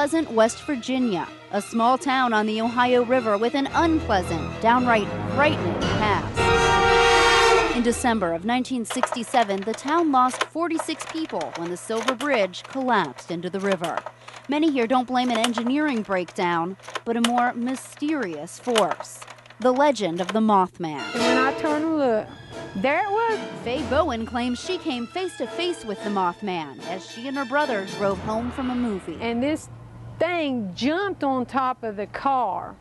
Pleasant, West Virginia, a small town on the Ohio River with an unpleasant, downright frightening past. In December of 1967, the town lost 46 people when the Silver Bridge collapsed into the river. Many here don't blame an engineering breakdown, but a more mysterious force. The legend of the Mothman. And when I turned and looked, there it was. Faye BOWEN claims she came face to face with the Mothman as she and her brother drove home from a movie. And this thing jumped on top of the car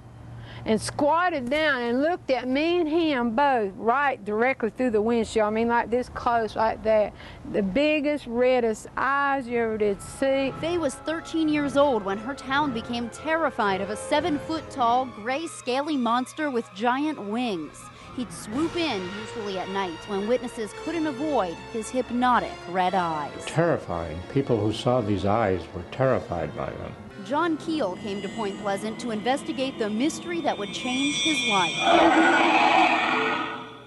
and squatted down and looked at me and him both right directly through the windshield. I mean, like this close, like that. The biggest, reddest eyes you ever did see. Faye was 13 years old when her town became terrified of a 7-foot-tall, gray, scaly monster with giant wings. He'd swoop in, usually at night, when witnesses couldn't avoid his hypnotic red eyes. Terrifying. People who saw these eyes were terrified by them. John Keel came to Point Pleasant to investigate the mystery that would change his life.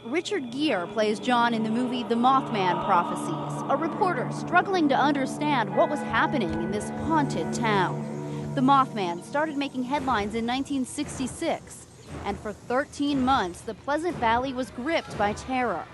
Richard Gere plays John in the movie The Mothman Prophecies, a reporter struggling to understand what was happening in this haunted town. The Mothman started making headlines in 1966. And for 13 months, the Pleasant Valley was gripped by terror.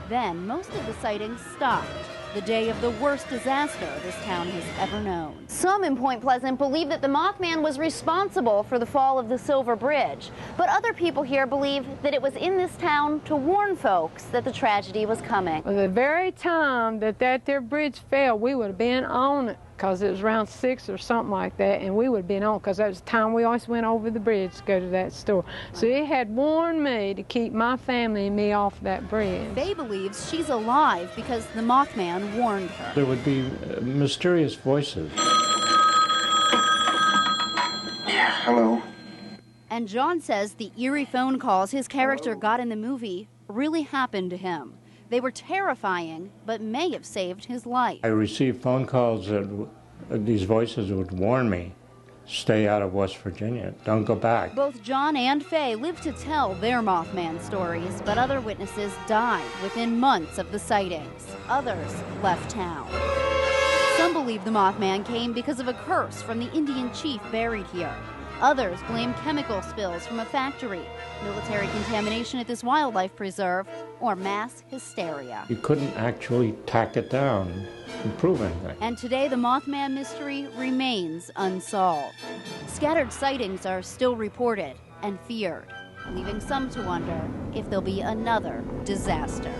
Then, most of the sightings stopped, the day of the worst disaster this town has ever known. Some in Point Pleasant believe that the Mothman was responsible for the fall of the Silver Bridge, but other people here believe that it was in this town to warn folks that the tragedy was coming. Well, the very time that their bridge fell, we would have been on it, because it was around 6 or something like that, and we would have been on, because that was the time we always went over the bridge to go to that store. So it had warned me to keep my family and me off that bridge. Faye believes she's alive because the Mothman warned her. There would be mysterious voices. Yeah, hello. And John says the eerie phone calls his character got in the movie really happened to him. They were terrifying, but may have saved his life. I received phone calls that these voices would warn me, stay out of West Virginia, don't go back. Both John and Faye lived to tell their Mothman stories, but other witnesses died within months of the sightings. Others left town. Some believe the Mothman came because of a curse from the Indian chief buried here. Others blame chemical spills from a factory, military contamination at this wildlife preserve, or mass hysteria. You couldn't actually tack it down and prove anything. And today the Mothman mystery remains unsolved. Scattered sightings are still reported and feared, leaving some to wonder if there'll be another disaster.